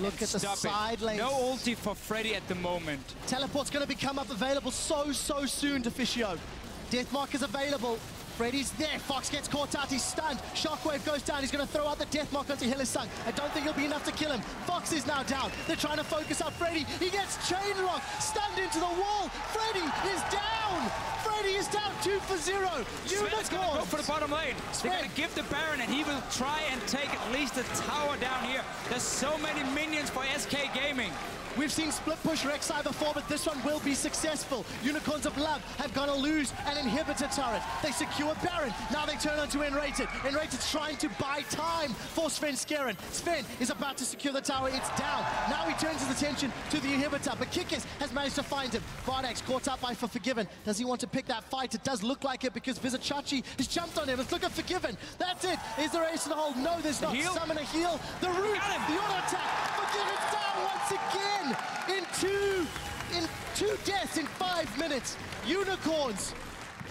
Look at the side lane. No ulti for Freddy at the moment. Teleport's going to become available so soon to Fischio. Deathmark is available. Freddy's there. Fox gets caught out. He's stunned. Shockwave goes down. He's going to throw out the Deathmark onto Hylissang. I don't think it'll be enough to kill him. Fox is now down. They're trying to focus out Freddy. He gets chain locked. Stunned into the wall. Freddy is down. Freddy is down 2 for 0. Unicorns going to go for the bottom lane. They're going to give the Baron, and he will try and take at least a tower down here. There's so many minions for SK Gaming. We've seen split push Rek'Sai before, but this one will be successful. Unicorns of Love have gone to lose an inhibitor turret. They secure Baron. Now they turn onto Enrated. Enrated's trying to buy time for Svenskeren. Sven is about to secure the tower. It's down. Now he turns his attention to the inhibitor, but Kikis has managed to find him. Vardax caught up by Forgiven. Does he want to pick that fight. It does look like it because Vizichachi has jumped on him. It's looking forgiven. That's it. Is there ace in the hole? No, there's not. Summon a heal. The root, the auto attack. Forgiven's down once again in two deaths in 5 minutes. Unicorns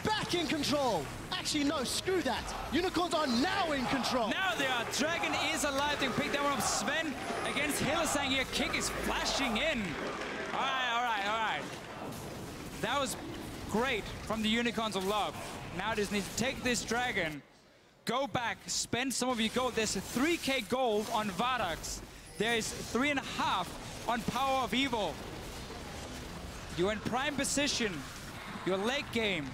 back in control. Actually, no, screw that. Unicorns are now in control. Now they are. Dragon is alive. They pick that one up. Sven against Hillesang here. Kick is flashing in. All right. That was great from the Unicorns of Love. Now just need to take this Dragon, go back, spend some of your gold. There's a 3k gold on Vardax. There is 3.5 on Power of Evil. You're in prime position. Your late game.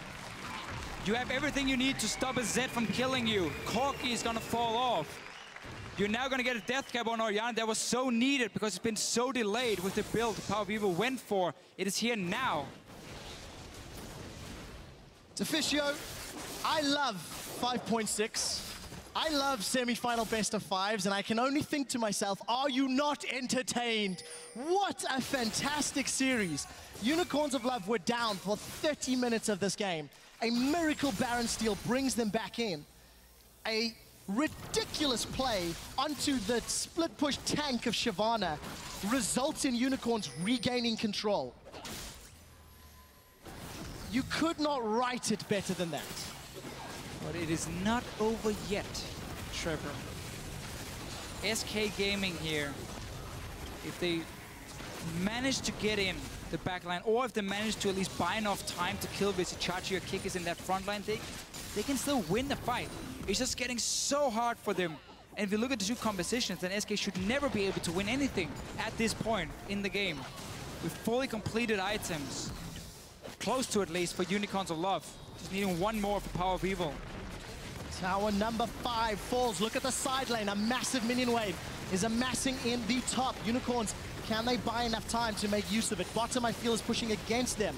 You have everything you need to stop a Zed from killing you. Corki is gonna fall off. You're now gonna get a death cap on Orianna that was so needed because it's been so delayed with the build Power of Evil went for. It is here now. Deficio, I love 5.6. I love semi-final best of fives, and I can only think to myself, are you not entertained? What a fantastic series. Unicorns of Love were down for 30 minutes of this game. A miracle baronsteal brings them back in. A ridiculous play onto the split push tank of Shyvana results in Unicorns regaining control. You could not write it better than that. But it is not over yet, Trevor. SK Gaming here, if they manage to get in the backline, or if they manage to at least buy enough time to kill Vizichachi or Kikis in that front line, they can still win the fight. It's just getting so hard for them. And if you look at the two compositions, then SK should never be able to win anything at this point in the game. With fully completed items, close to at least for Unicorns of Love. Just needing one more for Power of Evil. Tower number 5 falls. Look at the side lane. A massive minion wave is amassing in the top. Unicorns, can they buy enough time to make use of it? Bottom, I feel, is pushing against them.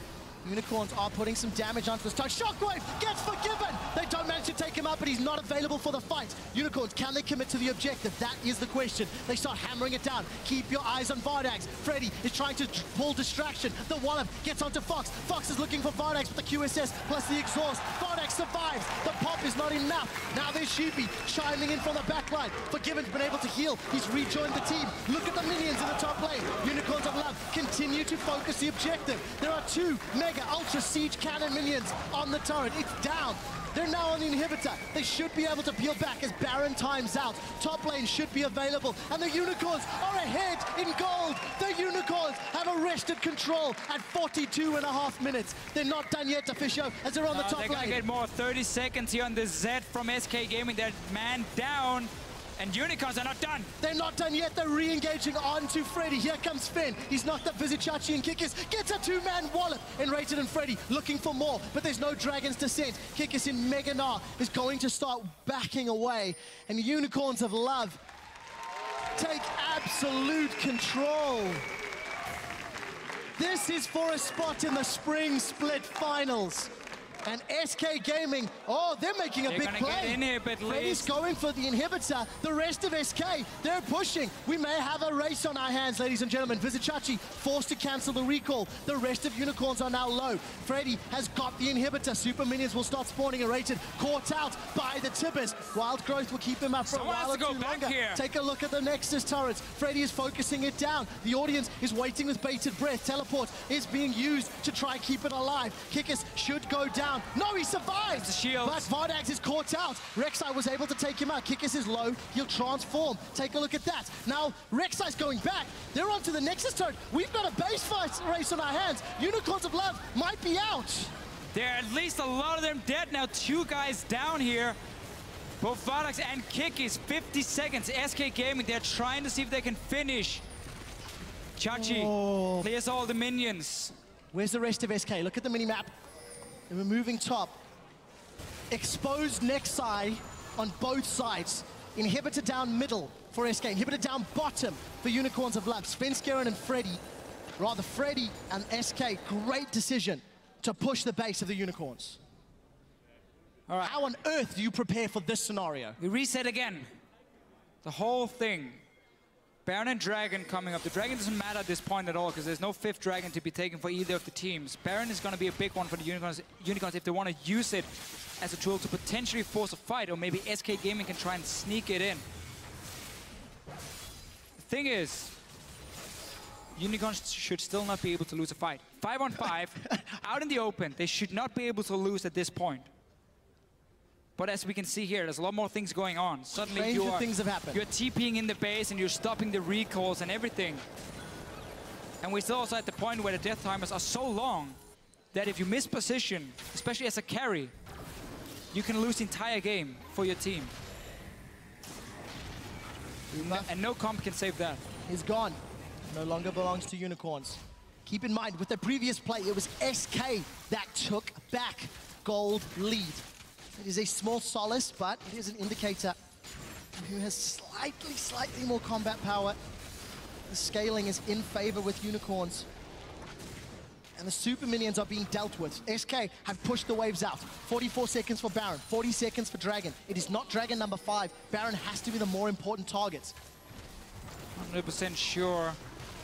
Unicorns are putting some damage onto this touch. Shockwave gets forgiven. They don't manage to take him out, but he's not available for the fight. Unicorns, can they commit to the objective? That is the question. They start hammering it down. Keep your eyes on Vardax. Freddy is trying to pull distraction. The Wallop gets onto Fox. Fox is looking for Vardax with the QSS plus the exhaust. Vardax survives. The pop is not enough. Now there's Sheepy chiming in from the back line. Forgiven's been able to heal. He's rejoined the team. Look at the minions in the top lane. Unicorns of Love continue to focus the objective. There are 2 Mega Ultra Siege Cannon minions on the turret. It's down. They're now on the inhibitor. They should be able to peel back as Baron times out. Top lane should be available. And the Unicorns are ahead in gold. The Unicorns have arrested control at 42.5 minutes. They're not done yet, Deficio, as they're on the top lane. They're going to get more. 30 seconds here on the Z from SK Gaming. That man down. And Unicorns are not done. They're not done yet. They're re-engaging onto Freddy. Here comes Finn. He's knocked up Vizichachi and Kikis. Gets a 2-man wallop. And Rated and Freddy looking for more, but there's no Dragon's Descent. Kikis in Mega Gnar is going to start backing away. And Unicorns of Love take absolute control. This is for a spot in the Spring Split Finals. And SK Gaming, oh, they're making a big play. Freddy's going for the inhibitor. The rest of SK, they're pushing. We may have a race on our hands, ladies and gentlemen. Vizichachi forced to cancel the recall. The rest of Unicorns are now low. Freddy has got the inhibitor. Super minions will start spawning. Rated, caught out by the Tibbers. Wild Growth will keep him up for a while or two longer. Take a look at the Nexus turrets. Freddy is focusing it down. The audience is waiting with bated breath. Teleport is being used to try and keep it alive. Kikis should go down. No, he survives. The shield. But Vardax is caught out. Rek'Sai was able to take him out. Kikis is low. He'll transform. Take a look at that. Now, Rek'Sai's going back. They're onto the Nexus turret. We've got a base fight race on our hands. Unicorns of Love might be out. There are at least a lot of them dead now. 2 guys down here. Both Vardax and Kikis. 50 seconds. SK Gaming, they're trying to see if they can finish. Chachi clears all the minions. Where's the rest of SK? Look at the mini-map. They're removing top. Exposed Rek'Sai on both sides. Inhibitor down middle for SK. Inhibitor down bottom for Unicorns of Love. Svenskeren and Freddy. Rather, Freddy and SK. Great decision to push the base of the Unicorns. All right. How on earth do you prepare for this scenario? We reset again. The whole thing. Baron and Dragon coming up. The Dragon doesn't matter at this point at all because there's no 5th Dragon to be taken for either of the teams. Baron is going to be a big one for the Unicorns if they want to use it as a tool to potentially force a fight, or maybe SK Gaming can try and sneak it in. The thing is, Unicorns should still not be able to lose a fight. 5-on-5, out in the open, they should not be able to lose at this point. But as we can see here, there's a lot more things going on. Suddenly things have happened. You're TPing in the base and you're stopping the recalls and everything. And we're still also at the point where the death timers are so long that if you miss position, especially as a carry, you can lose the entire game for your team. And no comp can save that. He's gone. No longer belongs to Unicorns. Keep in mind, with the previous play, it was SK that took back gold lead. It is a small solace, but it is an indicator who has slightly more combat power. The scaling is in favor with Unicorns. And the super minions are being dealt with. SK have pushed the waves out. 44 seconds for Baron, 40 seconds for Dragon. It is not Dragon number 5. Baron has to be the more important target. 100% sure.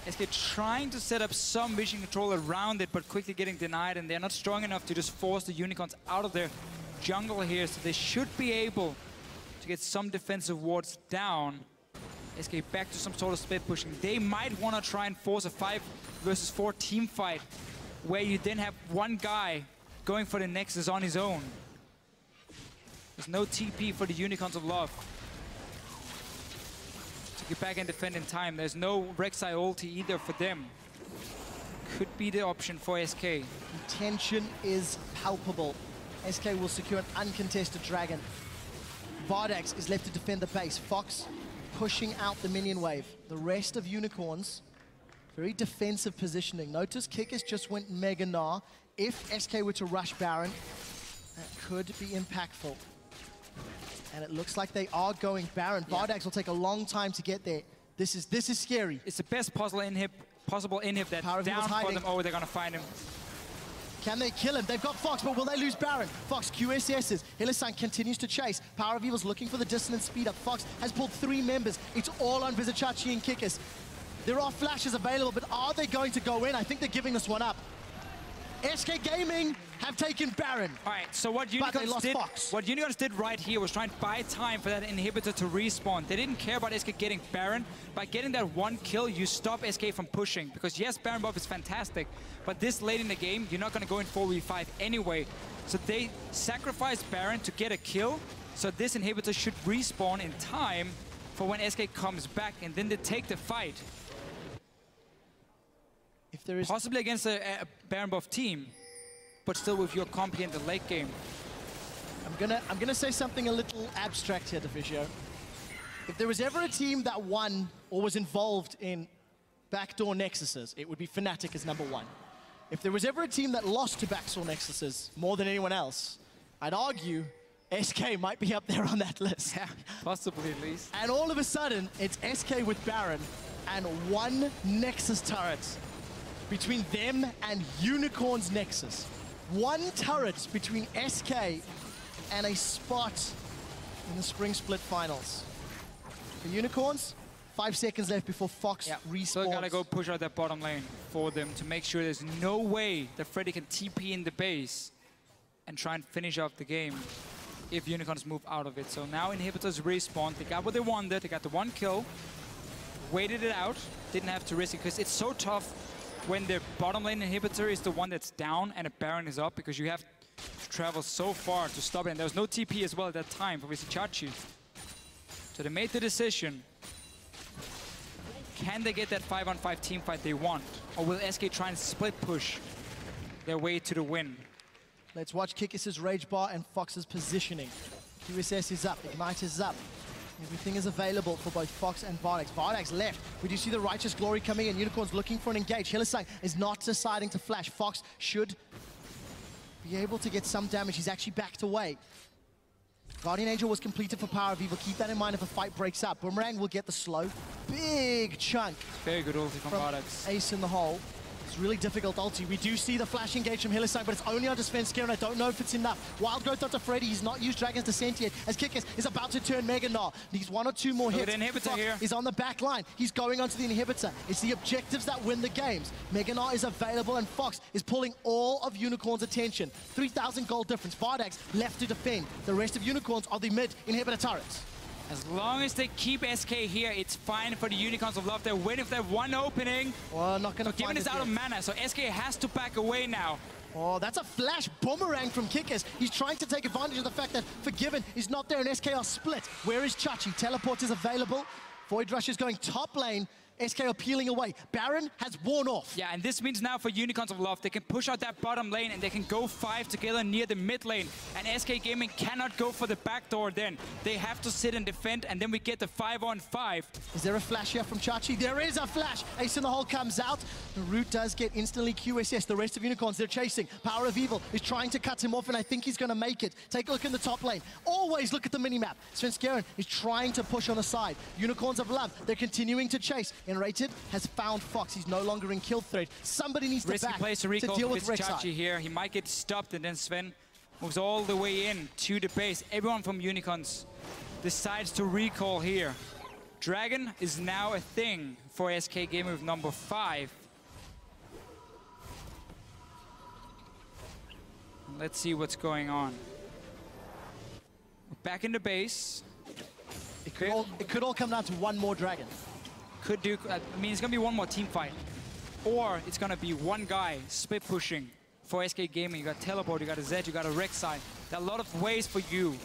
SK trying to set up some vision control around it, but quickly getting denied, and they're not strong enough to just force the Unicorns out of their jungle here, so they should be able to get some defensive wards down. SK back to some sort of split pushing. They might want to try and force a 5 versus 4 team fight, where you then have one guy going for the Nexus on his own. There's no TP for the Unicorns of Love to get back and defend in time. There's no Rek'Sai ulti either for them. Could be the option for SK. The tension is palpable. SK will secure an uncontested Dragon. Vardax is left to defend the base. Fox pushing out the minion wave. The rest of Unicorns, very defensive positioning. Notice Kikis just went Mega Gnar. If SK were to rush Baron, that could be impactful. And it looks like they are going Baron. Yeah. Vardax will take a long time to get there. This is scary. It's the best possible inhib that's down for them. Oh, they're gonna find him. Can they kill him? They've got Fox, but will they lose Baron? Fox QSS's. Hylissang continues to chase. Power of Evil's looking for the distance speed up. Fox has pulled 3 members. It's all on Vizicachi and Kikis. There are flashes available, but are they going to go in? I think they're giving this one up. SK Gaming have taken Baron. All right, so what Unicorns did right here was try and buy time for that inhibitor to respawn. They didn't care about SK getting Baron. By getting that 1 kill, you stop SK from pushing. Because yes, Baron buff is fantastic, but this late in the game, you're not going to go in 4v5 anyway. So they sacrificed Baron to get a kill, so this inhibitor should respawn in time for when SK comes back, and then they take the fight. If there is possibly against a Baron buff team, but still with your comp in the late game. I'm gonna say something a little abstract here, Viedeo. If there was ever a team that won or was involved in backdoor nexuses, it would be Fnatic as number 1. If there was ever a team that lost to backdoor nexuses more than anyone else, I'd argue SK might be up there on that list. Yeah, possibly at least. And all of a sudden, it's SK with Baron and 1 Nexus turret between them and Unicorn's Nexus. 1 turret between SK and a spot in the Spring Split Finals. The Unicorns, 5 seconds left before Fox respawns. So gotta go push out that bottom lane for them to make sure there's no way that Freddy can TP in the base and try and finish off the game if Unicorns move out of it. So now inhibitors respawn. They got what they wanted. They got the 1 kill, waited it out, didn't have to risk it because it's so tough when the bottom lane inhibitor is the one that's down and a Baron is up, because you have to travel so far to stop it. And there was no TP as well at that time for Vizicachi. So they made the decision. Can they get that 5-on-5 team fight they want? Or will SK try and split push their way to the win? Let's watch Kikis' Rage Bar and Fox's positioning. QSS is up, Ignite is up. Everything is available for both Fox and Vardax. Vardax left. We do see the Righteous Glory coming in. Unicorns looking for an engage. Hylissang is not deciding to flash. Fox should be able to get some damage. He's actually backed away. Guardian Angel was completed for Power of Evil. Keep that in mind if a fight breaks up. Boomerang will get the slow. Big chunk. Very good ulti from Vardax. Ace in the hole. It's really difficult ulti. We do see the flash engage from Hylissang, but it's only on Svenskeren, and I don't know if it's enough. Wild Growth onto Freddy. He's not used Dragon's Descent yet, as Kikis is about to turn Mega Gnar. Needs 1 or 2 more hits. Inhibitor Fox here. is on the back line. He's going onto the inhibitor. It's the objectives that win the games. Mega Gnar is available, and Fox is pulling all of Unicorn's attention. 3,000 gold difference. Viedeo left to defend. The rest of Unicorns are the mid inhibitor turrets. As long as they keep SK here, it's fine for the Unicorns of Love. They're waiting for that one opening. Well, not going to Given is out of mana, so SK has to back away now. Oh, that's a flash boomerang from Kikis. He's trying to take advantage of the fact that Forgiven is not there and SK are split. Where is Chachi? Teleport is available. Void Rush is going top lane. SK are peeling away. Baron has worn off. Yeah, and this means now for Unicorns of Love, they can push out that bottom lane and they can go 5 together near the mid lane. And SK Gaming cannot go for the backdoor then. They have to sit and defend, and then we get the 5-on-5. Is there a flash here from Chachi? There is a flash. Ace in the hole comes out. The root does get instantly QSS. The rest of Unicorns, they're chasing. Power of Evil is trying to cut him off, and I think he's going to make it. Take a look in the top lane. Always look at the minimap. Svenskeren is trying to push on the side. Unicorns of Love, they're continuing to chase. Enrated has found Fox. He's no longer in kill threat. Somebody needs to back to deal with Chachi here. He might get stopped, and then Sven moves all the way in to the base. Everyone from Unicorns decides to recall here. Dragon is now a thing for SK Gaming with number 5. Let's see what's going on. Back in the base. It could all come down to one more Dragon. Could do, I mean, it's gonna be one more team fight. Or it's gonna be one guy split pushing for SK Gaming. You got Teleport, you got a Zed, you got a Rek'Sai. There are a lot of ways for you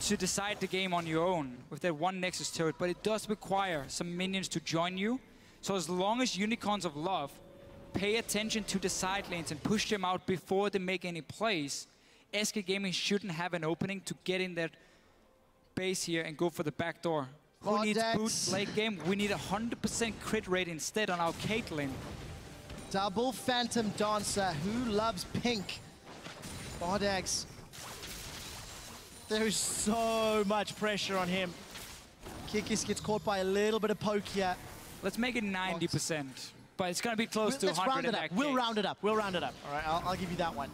to decide the game on your own with that one Nexus turret, but it does require some minions to join you. So as long as Unicorns of Love pay attention to the side lanes and push them out before they make any plays, SK Gaming shouldn't have an opening to get in that base here and go for the back door. Who needs boots late game? We need 100% crit rate instead on our Caitlyn. Double Phantom Dancer. Who loves pink? Viedeo. There's so much pressure on him. Kikis gets caught by a little bit of poke here. Let's make it 90%. But it's going to be close to 100. Let's round it up. We'll round it up. We'll round it up. All right, I'll give you that one.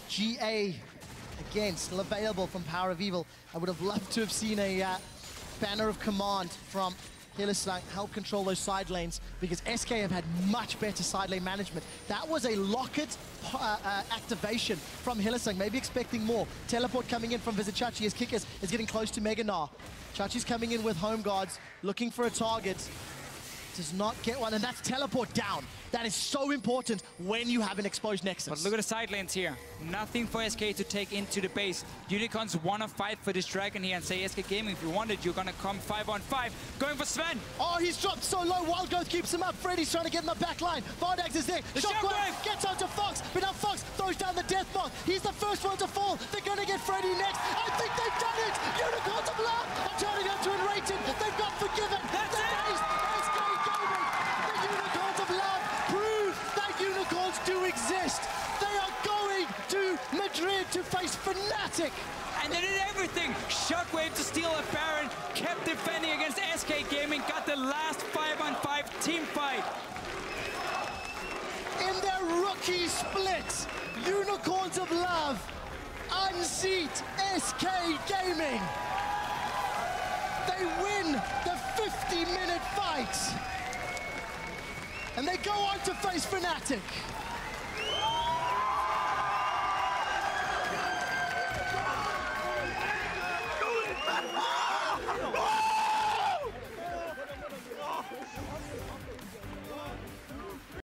GA, again, still available from Power of Evil. I would have loved to have seen a banner of command from Hylissang help control those side lanes, because SK have had much better side lane management. That was a Locket activation from Hylissang, maybe expecting more. Teleport coming in from Visit Chachi as Kikis is getting close to Mega Gnar. Chachi's coming in with home guards, looking for a target. Does not get one, and that's Teleport down. That is so important when you have an exposed Nexus. But look at the side lanes here. Nothing for SK to take into the base. Unicorns want to fight for this Dragon here and say, SK Gaming, if you want it, you're going to come 5-on-5. Going for Sven. Oh, he's dropped so low. Wild Growth keeps him up. Freddy's trying to get in the back line. Viedeo is there. The Shockwave gets onto Fox, but now Fox throws down the death mark. He's the first one to fall. They're going to get Freddy next. I think they've done it. Unicorns of Love are turning up to Enrated. They've got Forgiven. That's it. SK Gaming. The Unicorns of Love prove that Unicorns do exist. They are going to Madrid to face Fnatic. And they did everything. Shockwave to steal a Baron, kept defending against SK Gaming, got the last 5-on-5 team fight. In their rookie split, Unicorns of Love unseat SK Gaming. They win the 50-minute fight. And they go on to face Fnatic.